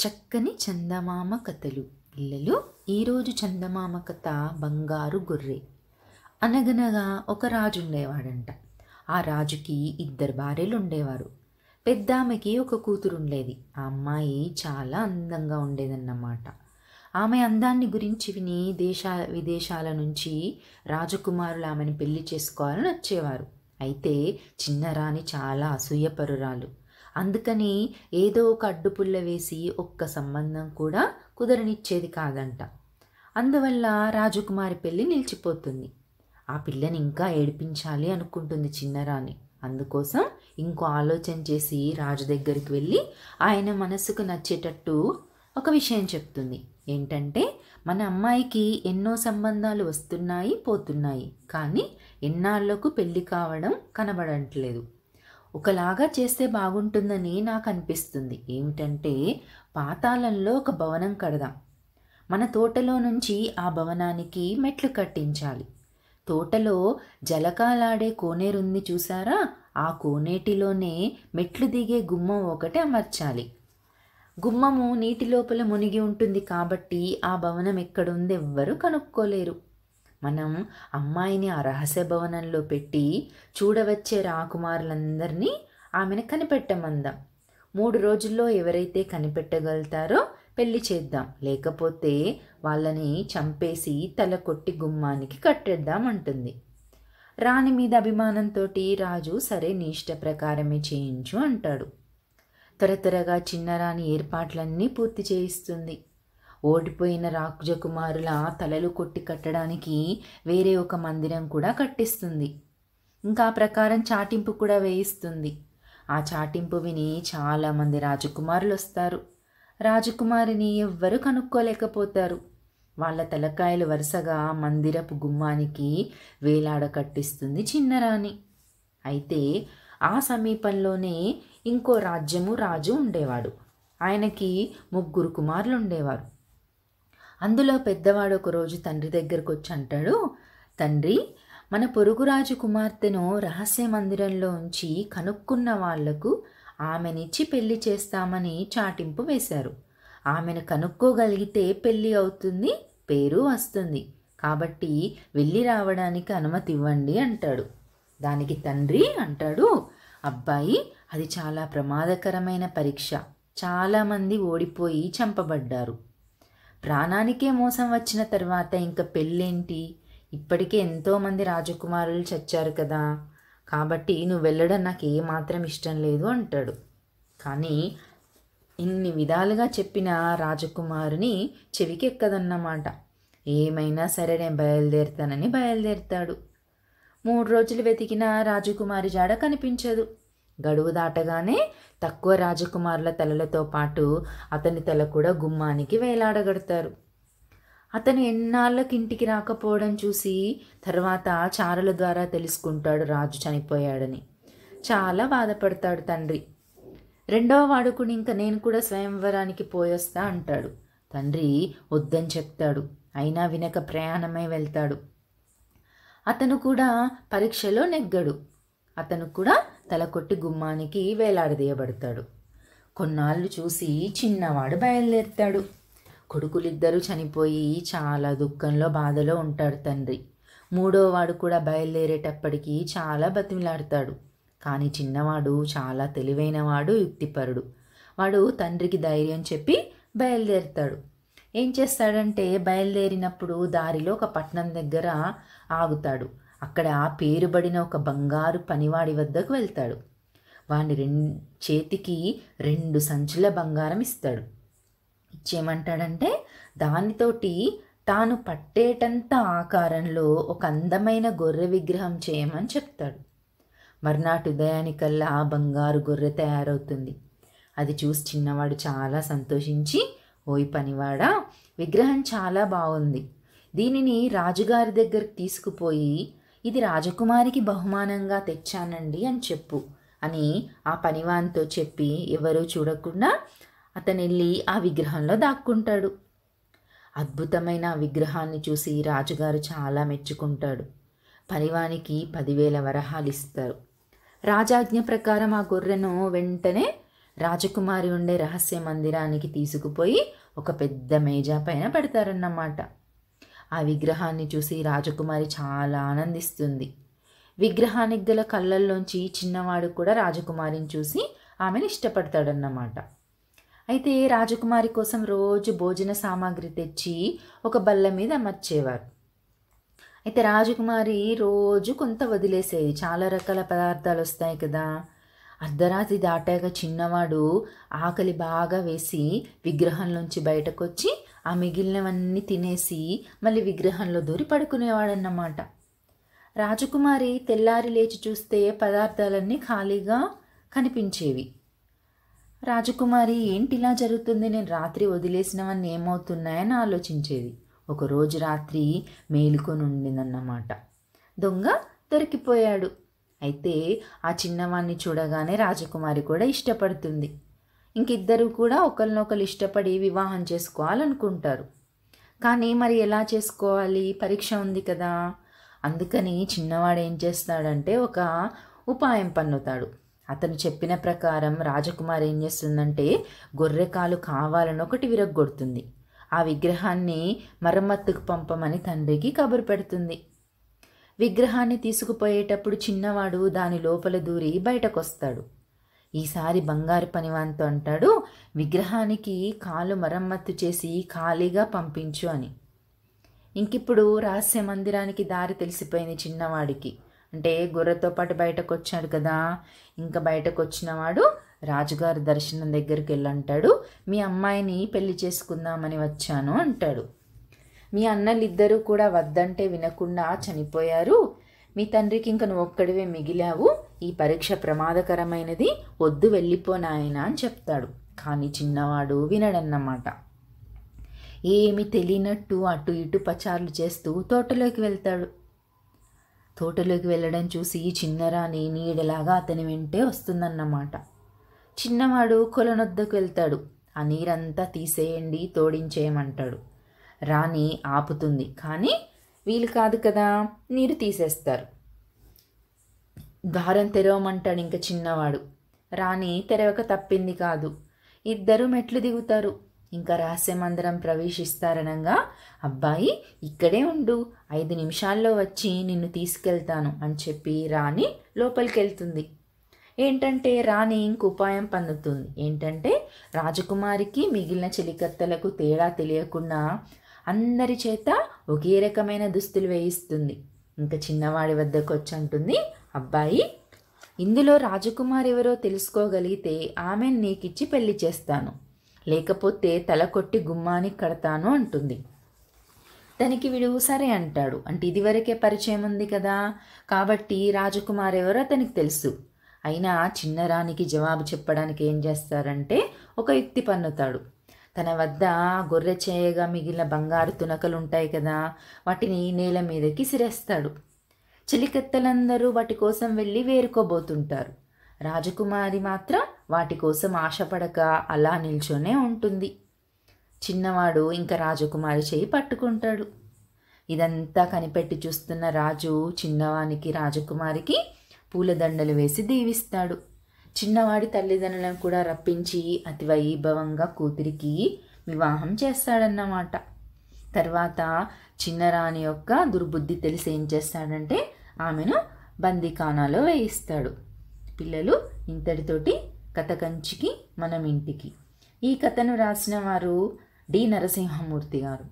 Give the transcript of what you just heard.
చక్కని చందమామ కథలు ఇళ్ళలు. ఈరోజు చందమామ కథ బంగారు గొర్రె. అనగనగా ఒక రాజు ఉండేవాడంట. ఆ రాజుకి 2 భార్యలు ఉండేవారు. పెద్దామెకి ఒక కూతురు ఉండేది. ఆ అమ్మాయి చాలా అందంగా ఉండేదన్నమాట. ఆమె అందాన్ని గురించి విని విదేశాల నుంచి రాజకుమారులు ఆమెను పెళ్లి చేసుకోవాలని వచ్చేవారు. అయితే చిన్న రాణి చాలా అసూయపరురాలు. అందుకని ఏదో ఒక అడ్డుపుల్ల వేసి ఒక్క సంబంధం కూడా కుదరనిచ్చేది కాదంట. అందువల్ల రాజకుమారి పెళ్ళి నిలిచిపోతుంది. ఆ పిల్లని ఇంకా ఏడిపించాలి అనుకుంటుంది చిన్నరాణి. అందుకోసం ఇంకో ఆలోచన చేసి రాజు దగ్గరికి వెళ్ళి ఆయన మనసుకు నచ్చేటట్టు ఒక విషయం చెప్తుంది. ఏంటంటే, మన అమ్మాయికి ఎన్నో సంబంధాలు వస్తున్నాయి పోతున్నాయి, కానీ ఎన్నాళ్లకు పెళ్ళి కావడం కనబడట్లేదు. ఒకలాగా చేస్తే బాగుంటుందని నాకు అనిపిస్తుంది. ఏమిటంటే, పాతాళంలో ఒక భవనం కడదాం. మన తోటలో నుంచి ఆ భవనానికి మెట్లు కట్టించాలి. తోటలో జలకాలాడే కోనేరుంది చూసారా? ఆ కోనేటిలోనే మెట్లు దిగే గుమ్మం ఒకటి అమర్చాలి. గుమ్మము నీటి లోపల మునిగి ఉంటుంది కాబట్టి ఆ భవనం ఎక్కడుంది ఎవ్వరూ కనుక్కోలేరు. మనం అమ్మాయిని ఆ రహస్య భవనంలో పెట్టి చూడవచ్చే రాకుమారులందరినీ ఆమెను కనిపెట్టమందాం. 3 రోజుల్లో ఎవరైతే కనిపెట్టగలుగుతారో పెళ్లి చేద్దాం, లేకపోతే వాళ్ళని చంపేసి తల కొట్టి గుమ్మానికి కట్టేద్దాం అంటుంది. రాణి మీద అభిమానంతో రాజు సరే నీ ఇష్ట ప్రకారమే చేయించు అంటాడు. త్వరగా చిన్నరాణి ఏర్పాట్లన్నీ పూర్తి చేయిస్తుంది. ఓడిపోయిన రాజకుమారుల తలలు కొట్టి కట్టడానికి వేరే ఒక మందిరం కూడా కట్టిస్తుంది. ఇంకా ప్రకారం చాటింపు కూడా వేయిస్తుంది. ఆ చాటింపు విని చాలామంది రాజకుమారులు వస్తారు. రాజకుమారిని ఎవ్వరూ కనుక్కోలేకపోతారు. వాళ్ళ తలకాయలు వరుసగా మందిరపు గుమ్మానికి వేలాడ కట్టిస్తుంది చిన్నరాణి. అయితే ఆ సమీపంలోనే ఇంకో రాజు ఉండేవాడు. ఆయనకి 3 కుమారులు ఉండేవారు. అందులో పెద్దవాడు ఒకరోజు తండ్రి దగ్గరకు వచ్చి అంటాడు, తండ్రి, మన పొరుగురాజు కుమార్తెను రహస్య మందిరంలో ఉంచి కనుక్కున్న వాళ్లకు ఆమెనిచ్చి పెళ్లి చేస్తామని చాటింపు వేశారు. ఆమెను కనుక్కోగలిగితే పెళ్ళి అవుతుంది, పేరు వస్తుంది. కాబట్టి వెళ్ళి రావడానికి అనుమతి ఇవ్వండి అంటాడు. దానికి తండ్రి అంటాడు, అబ్బాయి, అది చాలా ప్రమాదకరమైన పరీక్ష. చాలామంది ఓడిపోయి చంపబడ్డారు. ప్రాణానికే మోసం వచ్చిన తర్వాత ఇంకా పెళ్ళేంటి? ఇప్పటికే ఎంతోమంది రాజకుమారులు చచ్చారు కదా, కాబట్టి నువ్వు వెళ్ళడం నాకు ఏమాత్రం ఇష్టం లేదు అంటాడు. కానీ ఇన్ని విధాలుగా చెప్పిన రాజకుమారుని చెవికెక్కదన్నమాట. ఏమైనా సరే నేను బయలుదేరుతానని బయలుదేరుతాడు. 3 రోజులు వెతికినా రాజకుమారి జాడ కనిపించదు. గడువు దాటగానే తక్కువ రాజకుమారుల తలలతో పాటు అతని తల కూడా గుమ్మానికి వేలాడగడతారు. అతను ఎన్నాళ్ళకి ఇంటికి రాకపోవడం చూసి తర్వాత చారల ద్వారా తెలుసుకుంటాడు రాజు చనిపోయాడని. చాలా బాధపడతాడు తండ్రి. 2వ వాడుకుని ఇంకా నేను కూడా స్వయంవరానికి పోయొస్తా అంటాడు. తండ్రి వద్దని చెప్తాడు. అయినా వినక ప్రయాణమై వెళ్తాడు. అతను కూడా పరీక్షలో నెగ్గడు. అతను కూడా తల కొట్టి గుమ్మానికి వేలాడదీయబడతాడు. కొన్నాళ్ళు చూసి చిన్నవాడు బయలుదేరుతాడు. కొడుకులిద్దరూ చనిపోయి చాలా దుఃఖంలో బాధలో ఉంటాడు తండ్రి. 3వ వాడు కూడా బయలుదేరేటప్పటికీ చాలా బతిమిలాడతాడు. కానీ చిన్నవాడు చాలా తెలివైనవాడు, యుక్తిపరుడు. వాడు తండ్రికి ధైర్యం చెప్పి బయలుదేరుతాడు. ఏం చేస్తాడంటే, బయలుదేరినప్పుడు దారిలో ఒక పట్టణం దగ్గర ఆగుతాడు. అక్కడ పేరుబడిన ఒక బంగారు పనివాడి వద్దకు వెళ్తాడు. వాడిని చేతికి 2 సంచుల బంగారం ఇస్తాడు. ఇచ్చేయమంటాడంటే, దానితోటి తాను పట్టేటంత ఆకారంలో ఒక అందమైన గొర్రె విగ్రహం చేయమని చెప్తాడు. మర్నాటి ఉదయానికల్లా ఆ బంగారు గొర్రె తయారవుతుంది. అది చూసి చిన్నవాడు చాలా సంతోషించి, ఓయ్ పనివాడా, విగ్రహం చాలా బాగుంది. దీనిని రాజుగారి దగ్గరికి తీసుకుపోయి ఇది రాజకుమారికి బహుమానంగా తెచ్చానండి అని చెప్పు అని ఆ పనివానితో చెప్పి ఎవరూ చూడకుండా అతను వెళ్ళి ఆ విగ్రహంలో దాక్కుంటాడు. అద్భుతమైన ఆ విగ్రహాన్ని చూసి రాజుగారు చాలా మెచ్చుకుంటాడు. పనివానికి 10,000 వరహాలు ఇస్తారు. రాజాజ్ఞ ప్రకారం ఆ గొర్రెను వెంటనే రాజకుమారి ఉండే రహస్య మందిరానికి తీసుకుపోయి ఒక పెద్ద మేజా పైన పెడతారన్నమాట. ఆ విగ్రహాన్ని చూసి రాజకుమారి చాలా ఆనందిస్తుంది. విగ్రహానికి గల కళ్ళల్లోంచి చిన్నవాడు కూడా రాజకుమారిని చూసి ఆమెను ఇష్టపడతాడన్నమాట. అయితే రాజకుమారి కోసం రోజు భోజన సామాగ్రి తెచ్చి ఒక బల్ల మీద అమర్చేవారు. అయితే రాజకుమారి రోజు కొంత వదిలేసేది. చాలా రకాల పదార్థాలు వస్తాయి కదా. అర్ధరాత్రి దాటాక చిన్నవాడు ఆకలి బాగా వేసి విగ్రహంలోంచి బయటకు వచ్చి ఆ మిగిలినవన్నీ తినేసి మళ్ళీ విగ్రహంలో దూరి పడుకునేవాడన్నమాట. రాజకుమారి తెల్లారి లేచి చూస్తే పదార్థాలన్నీ ఖాళీగా కనిపించేవి. రాజకుమారి ఏంటి ఇలా జరుగుతుంది, నేను రాత్రి వదిలేసినవన్నీ ఏమవుతున్నాయని ఆలోచించేది. ఒకరోజు రాత్రి మేలుకొని ఉండిందన్నమాట. దొంగ దొరికిపోయాడు. అయితే ఆ చిన్నవాణ్ణి చూడగానే రాజకుమారి కూడా ఇష్టపడుతుంది. ఇంకిద్దరు కూడా ఒకరినొకరు ఇష్టపడి వివాహం చేసుకోవాలనుకుంటారు. కానీ మరి ఎలా చేసుకోవాలి, పరీక్ష ఉంది కదా. అందుకని చిన్నవాడు ఏం చేస్తాడంటే ఒక ఉపాయం పన్నుతాడు. అతను చెప్పిన ప్రకారం రాజకుమారి ఏం చేస్తుందంటే గొర్రెకాలు కావాలని ఒకటి విరగ్గొడుతుంది. ఆ విగ్రహాన్ని మరమ్మత్తుకు పంపమని తండ్రికి కబురు పెడుతుంది. విగ్రహాన్ని తీసుకుపోయేటప్పుడు చిన్నవాడు దాని లోపల దూరి బయటకొస్తాడు. ఈసారి బంగారు పనివానితో అంటాడు, విగ్రహానికి కాలు మరమ్మత్తు చేసి ఖాళీగా పంపించు అని. ఇంకిప్పుడు రహస్య మందిరానికి దారి తెలిసిపోయింది చిన్నవాడికి. అంటే గొర్రెతో పాటు బయటకు వచ్చాడు కదా. ఇంకా బయటకు వచ్చినవాడు రాజుగారి దర్శనం దగ్గరికి వెళ్ళంటాడు, మీ అమ్మాయిని పెళ్లి చేసుకుందామని వచ్చాను అంటాడు. మీ అన్నలిద్దరూ కూడా వద్దంటే వినకుండా చనిపోయారు. మీ తండ్రికి ఇంక నువ్వు ఒక్కడివే మిగిలావు. ఈ పరీక్ష ప్రమాదకరమైనది, వద్దు వెళ్ళిపోనాయన అని చెప్తాడు. కానీ చిన్నవాడు వినడన్నమాట. ఏమి తెలియనట్టు అటు ఇటు పచార్లు చేస్తూ తోటలోకి వెళ్తాడు. తోటలోకి వెళ్ళడం చూసి చిన్నరాణి నీడలాగా అతని వెంటే వస్తుందన్నమాట. చిన్నవాడు కొలనొద్దకు వెళ్తాడు. ఆ నీరంతా తీసేయండి, తోడించేయమంటాడు. రాణి ఆపుతుంది, కానీ వీలు కాదు కదా, నీరు తీసేస్తారు. దారం తెరవమంటాడు ఇంక చిన్నవాడు. రాణి తెరవక తప్పింది కాదు. ఇద్దరు మెట్లు దిగుతారు. ఇంకా రహస్య మందిరం ప్రవేశిస్తారనగా, అబ్బాయి ఇక్కడే ఉండు, 5 నిమిషాల్లో వచ్చి నిన్ను తీసుకెళ్తాను అని చెప్పి రాణి లోపలికి వెళ్తుంది. ఏంటంటే రాణి ఇంక ఉపాయం పన్నుతుంది. ఏంటంటే రాజకుమారికి మిగిలిన చెలికత్తెలకు తేడా తెలియకుండా అందరి చేత ఒకే రకమైన దుస్తులు వేయిస్తుంది. ఇంకా చిన్నవాడి వద్దకు వచ్చి అంటుంది, అబ్బాయి ఇందులో రాజకుమారి ఎవరో తెలుసుకోగలిగితే ఆమెను నీకిచ్చి పెళ్లి చేస్తాను, లేకపోతే తల కొట్టి గుమ్మానికి కడతాను అంటుంది. దానికి వీడు సరే అంటాడు. అంటే ఇదివరకే పరిచయం ఉంది కదా, కాబట్టి రాజకుమారి ఎవరో అతనికి తెలుసు. అయినా చిన్నరానికి జవాబు చెప్పడానికి ఏం చేస్తారంటే ఒక యుక్తి పన్నుతాడు. తన వద్ద గొర్రె చేయగా మిగిలిన బంగారు తునకలు ఉంటాయి కదా, వాటిని నేల మీదకి సిరేస్తాడు. చెలికత్తెలందరూ వాటి కోసం వెళ్ళి వేరుకోబోతుంటారు. రాజకుమారి మాత్రం వాటి కోసం ఆశపడక అలా నిల్చొనే ఉంటుంది. చిన్నవాడు ఇంకా రాజకుమారి చేయి పట్టుకుంటాడు. ఇదంతా కనిపెట్టి చూస్తున్న రాజు చిన్నవానికి రాజకుమారికి పూలదండలు వేసి దీవిస్తాడు. చిన్నవాడి తల్లిదండ్రులను కూడా రప్పించి అతి వైభవంగా కూతురికి వివాహం చేస్తాడన్నమాట. తర్వాత చిన్నరాణి యొక్క దుర్బుద్ధి తెలిసి ఏం చేస్తాడంటే ఆమెను బందీఖానాలో వేయిస్తాడు. పిల్లలు, ఇంతటితోటి కథ కంచికి మనం ఇంటికి. ఈ కథను రాసిన వారు డి నరసింహమూర్తి గారు.